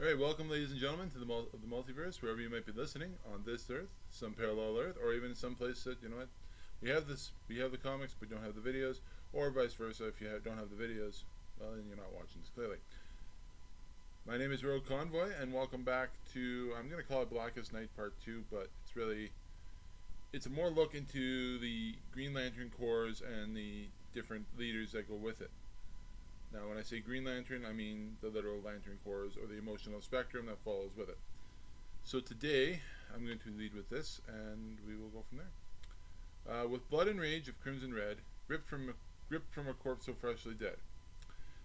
Alright, welcome ladies and gentlemen to the multiverse, wherever you might be listening, on this earth, some parallel earth, or even some place that, you know what, we have the comics but don't have the videos, or vice versa. If you don't have the videos, well, then you're not watching this clearly. My name is Rogue Convoy, and welcome back to, I'm going to call it Blackest Night Part 2, but it's a more look into the Green Lantern Corps and the different leaders that go with it. Now, when I say Green Lantern, I mean the literal Lantern Corps, or the emotional spectrum that follows with it. So today, I'm going to lead with this, and we will go from there. With blood and rage of crimson red, ripped from a corpse so freshly dead,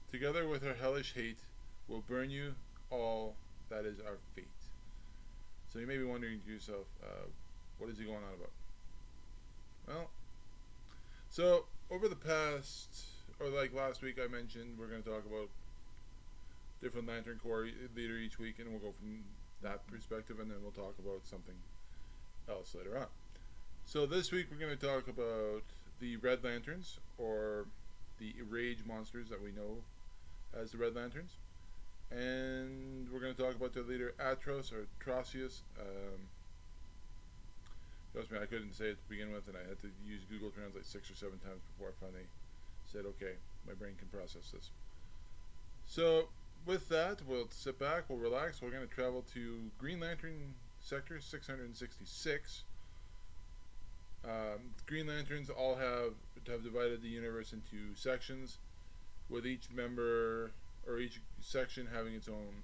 together with our hellish hate, will burn you all. That is our fate. So you may be wondering to yourself, what is he going on about? Well, so over the past, or like last week I mentioned, we're going to talk about different Lantern Corps leader each week, and we'll go from that perspective, and then we'll talk about something else later on. So this week we're going to talk about the Red Lanterns, or the Rage monsters that we know as the Red Lanterns. And we're going to talk about their leader Atrocitus. Trust me, I couldn't say it to begin with, and I had to use Google Translate 6 or 7 times before I finally said, okay, my brain can process this. So with that, we'll sit back, we'll relax. We're going to travel to Green Lantern Sector 666. Green Lanterns all have divided the universe into sections, with each member or each section having its own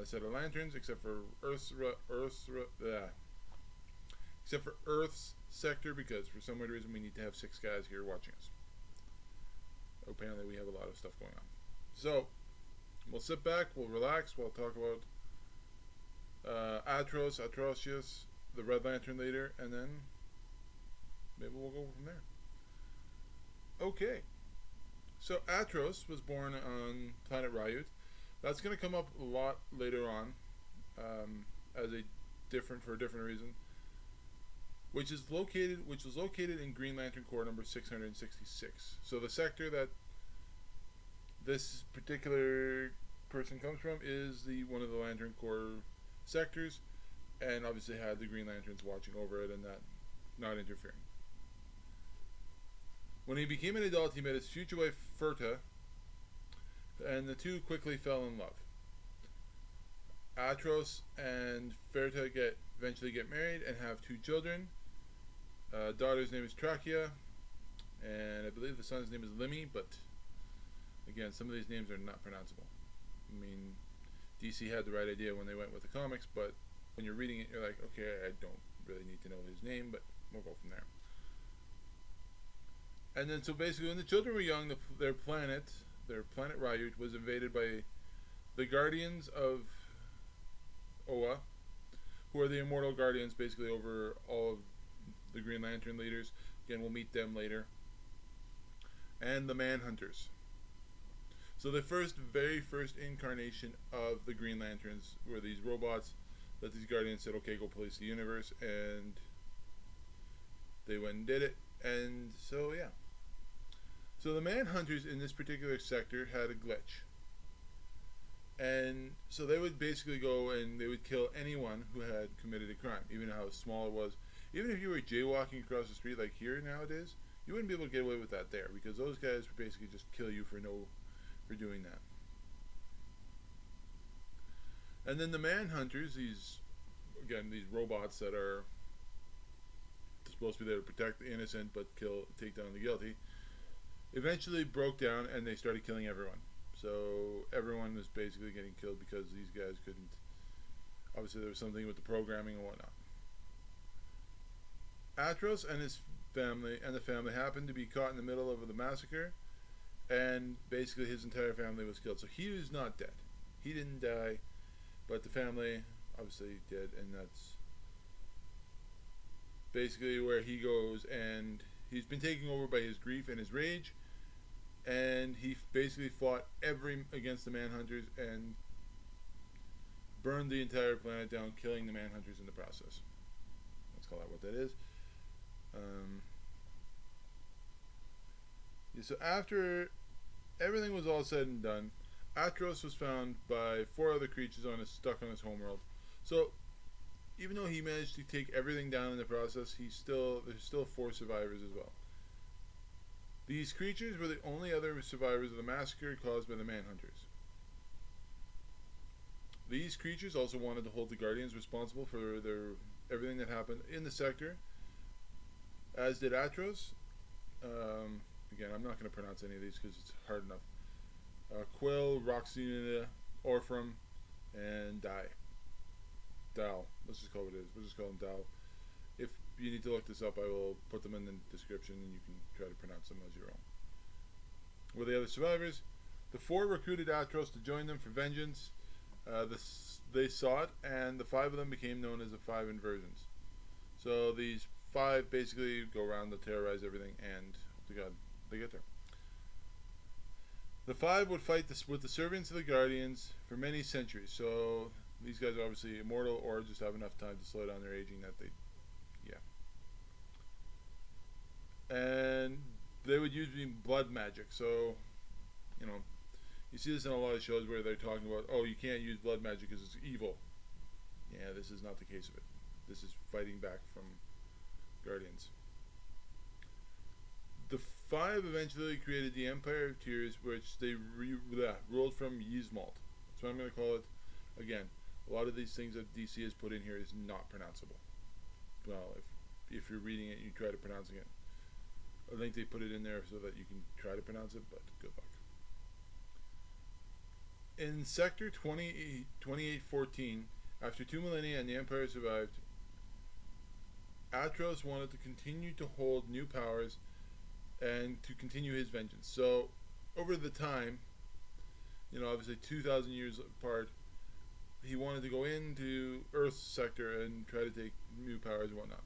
set of lanterns, except for Earth's sector, because for some weird reason we need to have 6 guys here watching us. Apparently we have a lot of stuff going on. So we'll sit back, we'll relax, we'll talk about Atrocitus, the Red Lantern leader, and then maybe we'll go from there. Okay. So Atros was born on planet Ryut. That's going to come up a lot later on, as for a different reason. Which was located in Green Lantern Corps number 666. So the sector that this particular person comes from is one of the Lantern Corps sectors, and obviously had the Green Lanterns watching over it and not interfering. When he became an adult, he met his future wife Ferta, and the two quickly fell in love. Atros and Ferta eventually get married and have 2 children. Daughter's name is Trachea, and I believe the son's name is Limmy, but again, some of these names are not pronounceable. I mean, DC had the right idea when they went with the comics, but when you're reading it, you're like, okay, I don't really need to know his name, but we'll go from there. And then, so basically, when the children were young, their planet Ryut, was invaded by the Guardians of Oa, who are the immortal guardians, basically over all of the Green Lantern leaders. Again, we'll meet them later. And the Manhunters. So the very first incarnation of the Green Lanterns were these robots that these guardians said, okay, go police the universe, and they went and did it. And so, yeah. So the Manhunters in this particular sector had a glitch. And so they would basically go and they would kill anyone who had committed a crime, even how small it was. Even if you were jaywalking across the street like here nowadays, you wouldn't be able to get away with that there, because those guys would basically just kill you for doing that. And then the Manhunters, these robots that are supposed to be there to protect the innocent but take down the guilty, eventually broke down and they started killing everyone. So everyone was basically getting killed because these guys couldn't. Obviously, there was something with the programming and whatnot. Atros and the family happened to be caught in the middle of the massacre, and basically his entire family was killed. So he was not dead. He didn't die, but the family obviously did, and that's basically where he goes. And he's been taken over by his grief and his rage, and he basically fought against the Manhunters and burned the entire planet down, killing the Manhunters in the process. Let's call that what that is. So after everything was all said and done, Atros was found by 4 other creatures stuck on his homeworld. So even though he managed to take everything down in the process, there's still 4 survivors as well. These creatures were the only other survivors of the massacre caused by the Manhunters. These creatures also wanted to hold the Guardians responsible for everything that happened in the sector, as did Atros. Again, I'm not going to pronounce any of these because it's hard enough. Qull, Roixeaume, Orphram, and Dal. Let's just call it what it is. We'll just call them Dal. If you need to look this up, I will put them in the description and you can try to pronounce them as your own. Were the other survivors? The 4 recruited Atros to join them for vengeance. They saw it, and the 5 of them became known as the 5 inversions. So these 5 basically go around to terrorize everything, and to God, they get there. The 5 would fight with the servants of the Guardians for many centuries. So these guys are obviously immortal, or just have enough time to slow down their aging that they, and they would use blood magic. So, you see this in a lot of shows where they're talking about, oh, you can't use blood magic because it's evil. Yeah, this is not the case of it. This is fighting back from Guardians. The 5 eventually created the Empire of Tears, which they ruled from Yzmalt. That's what I'm going to call it. Again, a lot of these things that DC has put in here is not pronounceable. Well, if you're reading it and you try to pronouncing it, I think they put it in there so that you can try to pronounce it, but good luck. In Sector 2814, after 2 millennia and the Empire survived, Atros wanted to continue to hold new powers and to continue his vengeance. So, over the time, obviously 2,000 years apart, he wanted to go into Earth's sector and try to take new powers and whatnot.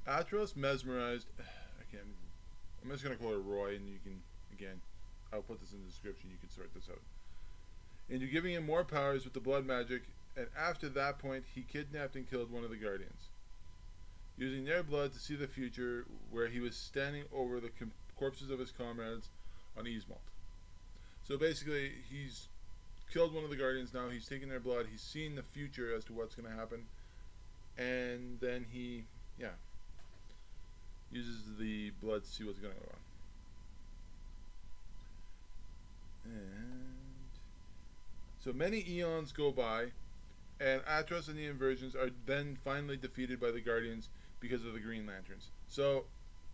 Atros mesmerized, I'm just going to call her Roy, and you can, again, I'll put this in the description, you can sort this out, into giving him more powers with the blood magic, and after that point, he kidnapped and killed one of the Guardians, using their blood to see the future, where he was standing over the corpses of his comrades on Yzmalt. So basically, he's killed one of the Guardians now, he's taken their blood, he's seen the future as to what's going to happen, and then he, uses the blood to see what's going to go on. And so many eons go by, and Atros and the Inversions are then finally defeated by the Guardians because of the Green Lanterns. So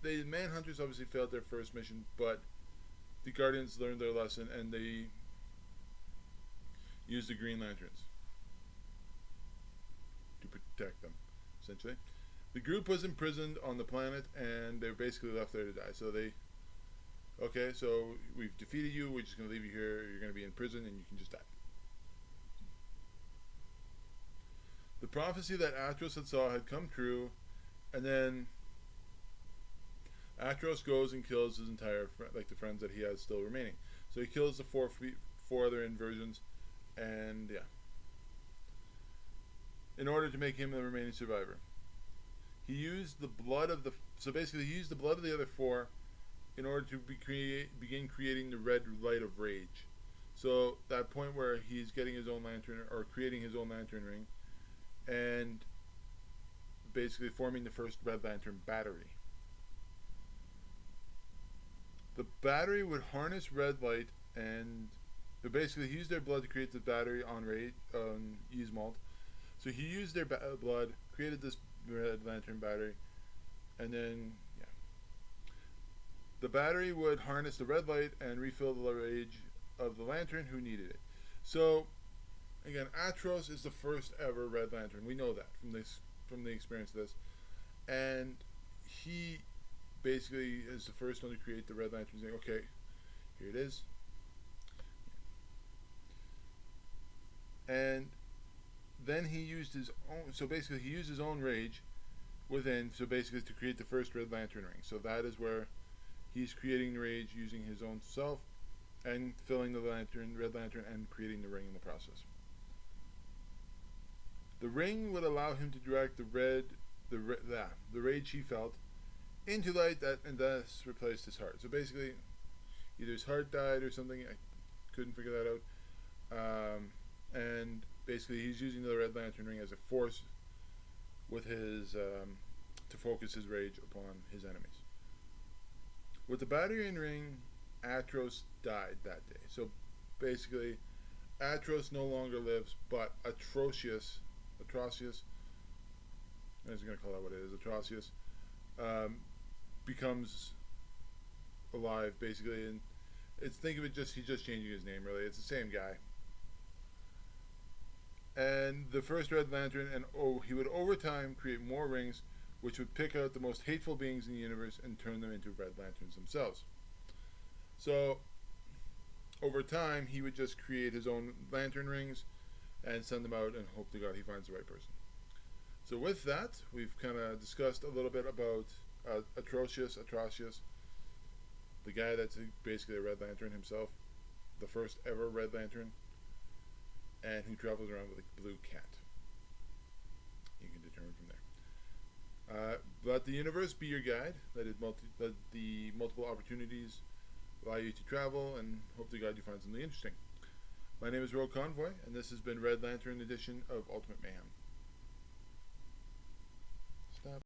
the Manhunters obviously failed their first mission, but the Guardians learned their lesson and they used the Green Lanterns to protect them, essentially. The group was imprisoned on the planet, and they're basically left there to die. So okay, so we've defeated you, we're just going to leave you here, you're going to be in prison, and you can just die. The prophecy that Atros had saw had come true, and then Atros goes and kills his entire, the friends that he has still remaining. So he kills the four other inversions, and in order to make him the remaining survivor. He used the blood of he used the blood of the other 4 in order to begin creating the red light of rage. So that point where he's getting his own lantern, or creating his own lantern ring, and basically forming the first Red Lantern battery. The battery would harness red light, and basically he used their blood to create the battery on Yzmalt. So he used their blood, created this Red Lantern battery, and then the battery would harness the red light and refill the rage of the lantern who needed it. So again, Atros is the first ever Red Lantern. We know that from the experience of this, and he basically is the first one to create the Red Lantern, saying, okay, here it is. And then he used his own, he used his own rage within, to create the first Red Lantern ring. So that is where he's creating the rage using his own self and filling the Red Lantern, and creating the ring in the process. The ring would allow him to direct the rage he felt into light, and thus replaced his heart. So basically, Either his heart died or something. I couldn't figure that out. And basically, he's using the Red Lantern ring as a force with his to focus his rage upon his enemies. With the Battering ring, Atrocitus died that day. So basically, Atrocitus no longer lives, but Atrocitus, I was going to call that what it is, Atrocitus, becomes alive basically, and think of it he's just changing his name. Really, it's the same guy. And the first Red Lantern, and he would over time create more rings, which would pick out the most hateful beings in the universe and turn them into Red Lanterns themselves. So over time, he would just create his own lantern rings and send them out and hope to God he finds the right person. So with that, we've kind of discussed a little bit about Atrocitus, the guy that's basically a Red Lantern himself, the first ever Red Lantern, and who travels around with a blue cat. You can determine from there. Let the universe be your guide. Let the multiple opportunities allow you to travel, and hope to God you find something interesting. My name is Rogue Convoy, and this has been Red Lantern edition of Ultimate Mayhem. Stop.